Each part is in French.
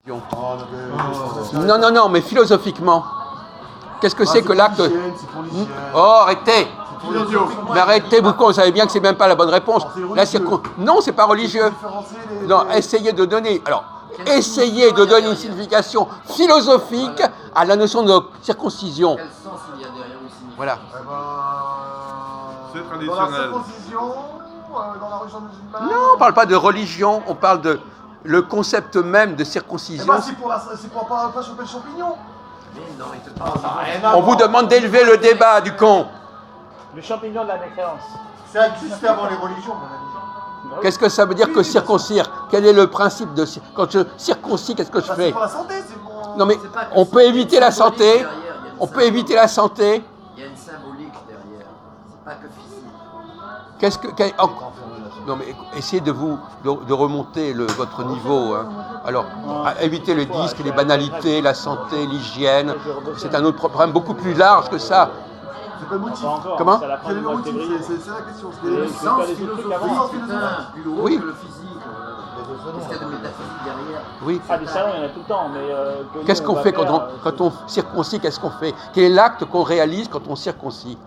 Non, non, non, mais philosophiquement. Qu'est-ce que c'est que l'acte... Oh, arrêtez. Mais arrêtez, vous savez bien que c'est même pas la bonne réponse. Non, c'est pas religieux. Non, essayez de donner... Alors, essayez de donner une signification philosophique à la notion de circoncision. Quel sens il y a derrière une signification? Voilà. C'est traditionnel. Dans la circoncision, dans la religion musulmane. Non, on parle pas de religion, on parle de le concept même de circoncision. C'est pour pas choper le champignon. Mais non, il te demande. On vous demande d'élever le débat, du con. Le champignon de la mécréance. Ça existait avant les religions, mon ami. Qu'est-ce que ça veut dire que circoncire? Quel est le principe de... Quand je circoncis, qu'est-ce que je fais? C'est pour la santé, c'est pour... Non mais, on peut éviter la santé. On peut éviter la santé. Il y a une symbolique derrière. C'est pas que physique. Qu'est-ce que... Non mais essayez de remonter votre niveau. Hein. Alors, évitez le disque, les banalités, la santé, l'hygiène. C'est un autre problème beaucoup plus large que ça. C'est pas le motif. Comment? Quel est le motif? C'est la question. Le sens philosophique, putain, plus haut Oui. que le physique. Qu'est-ce qu'il y a de métaphysique derrière? Oui. Ah, des salons, il y en a tout le temps, mais... Qu'est-ce qu'on fait quand on circoncis? Qu'est-ce qu'on fait? Quel est l'acte qu'on réalise quand on circoncis?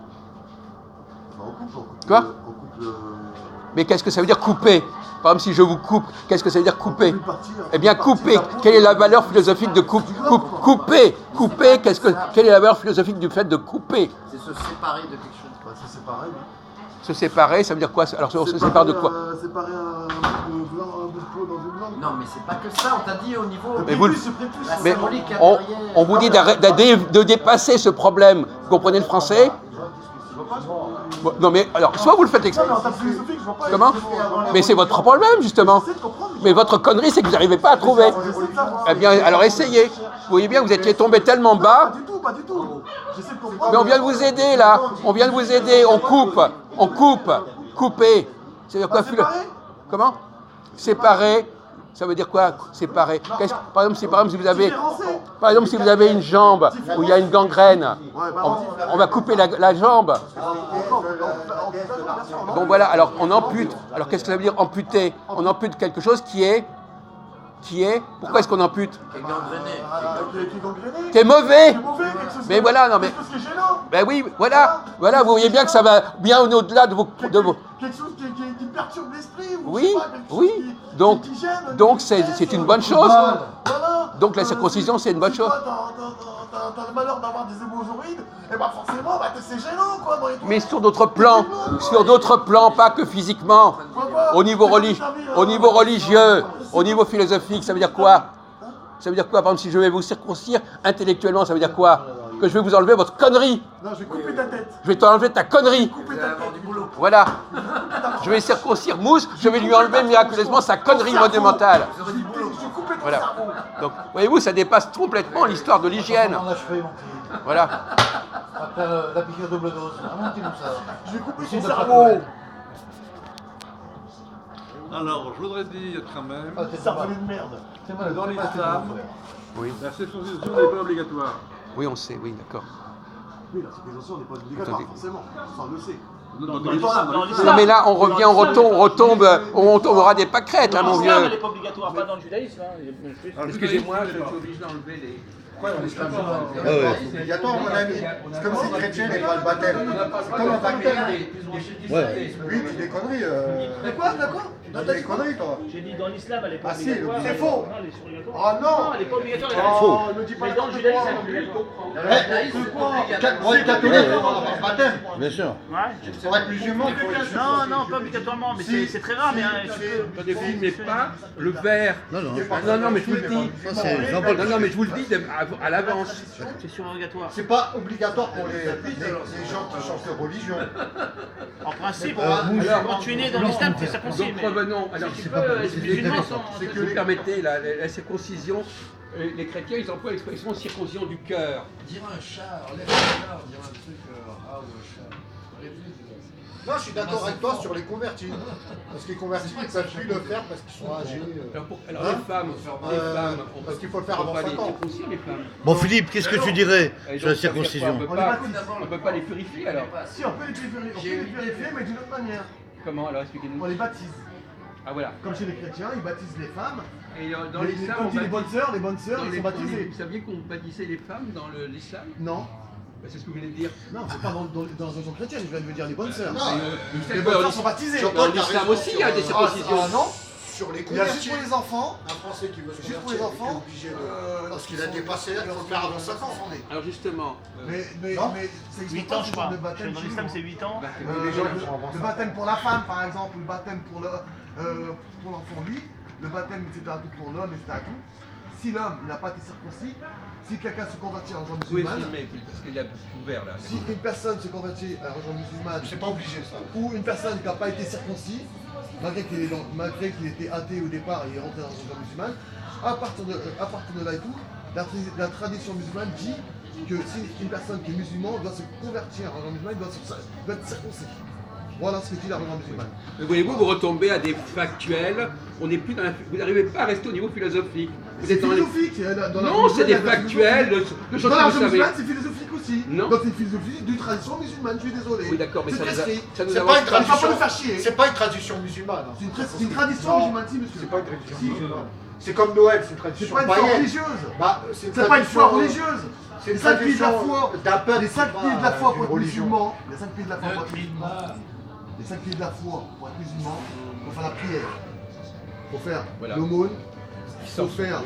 Quoi? Mais qu'est-ce que ça veut dire couper? Par exemple, si je vous coupe, qu'est-ce que ça veut dire couper? Eh bien, couper, quelle est la valeur philosophique de couper? Couper, quelle est la valeur philosophique du fait de couper? C'est se séparer de quelque chose. Se séparer, oui. Se séparer, ça veut dire quoi? Alors, on se sépare de quoi? Séparer un bout de peau dans une langue. Non, mais c'est pas que ça, on t'a dit au niveau. Mais vous, La mais symbolique qu'il y a derrière. on vous dit de dépasser ce problème. Vous comprenez le français? Non mais alors, soit vous le faites exprès. Comment? Mais c'est votre problème justement. Mais votre connerie, c'est que vous n'arrivez pas à trouver. Eh bien, alors essayez. Vous voyez bien que vous étiez tombé tellement bas. Pas du tout, pas du tout. J'essaie de comprendre. Mais on vient de vous aider là. On vient de vous aider. On coupe. Couper. C'est-à-dire quoi? Comment? Séparer. Ça veut dire quoi? Séparer. Par exemple, si vous avez une jambe où il y a une gangrène, on va couper la jambe. Bon voilà, alors on ampute. Alors qu'est-ce que ça veut dire amputer? On ampute quelque chose qui est... Pourquoi est-ce qu'on ampute? Qui est gangréné. T'es mauvais. Mais voilà, non mais... C'est gênant. Ben oui, voilà, vous voyez bien que ça va bien au-delà de vos... Quelque chose qui perturbe l'esprit. Oui, donc c'est une bonne chose. Voilà. Donc la circoncision, c'est une bonne chose. T'as le malheur d'avoir des hémorroïdes, et bah forcément, c'est gênant, quoi. Mais sur d'autres plans, pas que physiquement. Au niveau religieux, au niveau philosophique, ça veut dire quoi? Ça veut dire quoi? Par exemple, si je vais vous circoncire intellectuellement, ça veut dire quoi? Que je vais vous enlever votre connerie. Non, je vais couper ta tête. Je vais t'enlever ta connerie. Voilà. Je vais circoncire Mousse, je vais lui enlever miraculeusement sa connerie monumentale. Voilà. Donc, voyez-vous, ça dépasse complètement l'histoire de l'hygiène. Voilà. Après la piqûre double dose. Remontez-nous ça. Je vais couper son cerveau. Alors, je voudrais dire quand même Cerveau de merde. que dans l'islam, Oui. la circoncision n'est pas obligatoire. Oui, on sait, oui, d'accord. Oui, la circoncision n'est pas obligatoire, forcément. Ça, on le sait. Dans l'islam. Non mais là, on revient, on tombera des pâquerettes, là, mon vieux. L'islam, elle n'est pas obligatoire, pas dans le judaïsme. Excusez-moi, je suis obligé d'enlever les... C'est obligatoire, mon ami. C'est comme si le chrétien n'est pas le baptême. C'est comme un baptême. Oui, tu des conneries. De quoi? Tu des conneries, toi. J'ai dit dans l'islam, elle n'est pas Ah si, obligatoire. c'est faux. Non, elle est obligatoire. Oh non. Non, elle n'est pas obligatoire. Oh, ne dis pas Mais dans le judaïsme, elle est obligatoire. Pour être catholique, il faut avoir le baptême. Bien sûr. Ouais. Pour être musulman, il faut... Non, pas obligatoirement, mais c'est très rare, mais tu peux... Ne filmez pas le verre. Non, non. Non, mais je vous le dis. Ça, c'est Jean-Paul. Non, mais je vous le dis à l'avance. C'est surrogatoire. C'est pas obligatoire pour les gens qui changent de religion. En principe, quand tu es né dans l'islam, tu es circoncis. Donc revenons. Alors, Si tu peux, les musulmans sont... c'est que vous permettez la circoncision. Les chrétiens, ils emploient l'expression circoncision du cœur. Dire un chat, enlève le chat, dire un truc, ah ou un chat. Non, je suis d'accord avec toi sur les convertis. Parce que les convertis, ils ne peuvent plus le faire parce qu'ils sont âgés. Alors les femmes, parce qu'il faut le faire avant 5 ans. circoncire les femmes. Bon, Philippe, qu'est-ce que tu dirais Et sur la donc, ça veut dire circoncision? quoi? On peut pas les purifier alors. Si, on peut les purifier, mais d'une autre manière. Comment alors? Expliquez-nous. On les baptise. Ah voilà. Comme chez les chrétiens, ils baptisent les femmes Et dans Mais l'islam, quand on il dit les bonnes sœurs, dans ils les- sont baptisés. Vous saviez qu'on baptisait les femmes dans l'islam? Non, C'est ce que vous venez de dire. non, c'est pas dans la religion chrétienne, je viens de me dire les bonnes sœurs. Mais, Les bonnes sœurs sont baptisées. Dans l'islam aussi, il y a des circoncisions. Ah non, Sur les il y a juste convertis, pour les enfants. un Français qui veut se Juste pour les convertir, enfants, il est obligé de... Parce qu'il a dépassé, il faut le faire avant 5 ans. Alors justement, Mais Non. ça existe 8 pas, ans, ce je genre crois. de baptême Dans chez l'islam, nous. c'est 8 ans. Le baptême pour la femme, par exemple, ou le baptême pour l'enfant, lui, le baptême, c'était à tout pour l'homme, et c'était à tout. Si l'homme n'a pas été circoncis, si quelqu'un se convertit à la religion vous pouvez musulmane, filmer, parce qu'il y a ouvert là. si une personne se convertit à la religion musulmane, C'est pas obligé ça. ou une personne qui n'a pas été circoncis, malgré qu'il était athée au départ et il est rentré dans la religion musulmane, à partir de là et tout, la tradition musulmane dit que si une personne qui est musulmane doit se convertir à la religion musulmane, doit être circoncis. Voilà ce que dit la religion musulmane. Mais voyez-vous, vous retombez à des factuels, on n'est plus dans vous n'arrivez pas à rester au niveau philosophique. Vous C'est êtes dans les... philosophique. Non, c'est des factuels, de choses Dans la que vous religion savez. musulmane, c'est philosophique aussi. Non. Donc c'est une philosophie d'une tradition musulmane, je suis désolé. Oui, d'accord, mais C'est ça nous, prescrit. ça nous C'est avance pas une pas. Il va pas tradition. nous faire chier. C'est pas une tradition musulmane. hein. C'est une tradition Non. musulmane, si monsieur. C'est pas une tradition musulmane. C'est comme Noël, c'est une C'est tradition pas une foi païenne. religieuse. Bah, c'est une C'est pas une foi tradition- religieuse. C'est une Les 5 pays de la tradition foi. d'un peuple. Les 5 c'est pays de la pas, foi d'une pour être religion. musulmans. Les 5 pays de la foi pour être musulmans. Les 5 pays de la foi pour être musulmans. Faut faire la prière. Faut faire Voilà. l'aumône. Faut faire.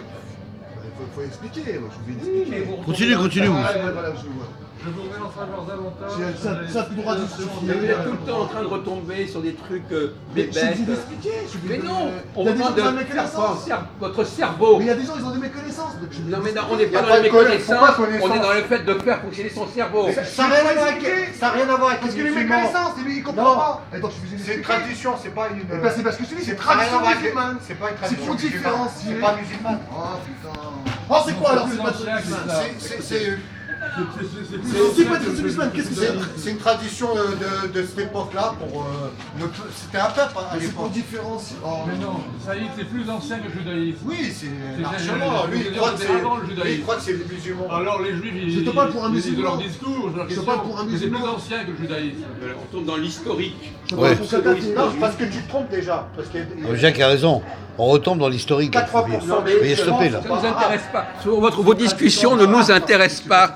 Faut expliquer. Moi, je vais expliquer. Continue, continue. Voilà, voilà, je vois. Je vous remercie encore davantage. Ça a plus le droit de Mais justifier. vous êtes tout le temps en train de retomber sur des trucs Mais je suis bébêtes. obligé d'expliquer. Mais non, on Il y a vous des gens demande qui ont de des faire méconnaissances. votre cerveau. Mais il y a des gens, ils ont des méconnaissances. Donc je- Non mais non, on n'est Y a pas pas dans les de connaissance. méconnaissances, Pourquoi on est connaissance dans le fait de faire fonctionner son cerveau. Ça n'a rien à voir avec ça a rien à voir avec Parce les qu'il est musulmans. méconnaissance, et lui il comprend Non. pas. Et donc je suis obligé C'est une d'expliquer. tradition, c'est pas une. Eh ben, c'est parce que je te dis, c'est Ça n'a rien à tradition voir avec- musulmane. C'est pas une C'est tradition pour musulmane. différencier. C'est pas musulmane. Oh putain. Oh c'est quoi alors? C'est pas tradition musulmane. C'est pas tradition musulmane, qu'est-ce que c'est? C'est une tradition de cette époque-là pour. C'était un peuple hein, à C'est pour l'époque. différencier. Oh Mais non, ça y est, c'est plus ancien que le judaïsme. Oui, c'est C'est largement. Lui, il croit que c'est. avant le Lui, il judaïsme. croit que c'est les musulmans. Alors les juifs, ils, Je te parle pour un ils- musulman. de leur discours, de leur Je te question, parle pour un que c'est plus musulman. ancien que le judaïsme. On tombe dans l'historique. Je Ouais. parle pour quelqu'un qui est- Non, parce que tu te trompes déjà. Parce que Jacques a raison. On retombe dans l'historique. 80% des Veuillez stopper, là. Ça ne nous intéresse pas. Vos discussions ne nous intéressent pas.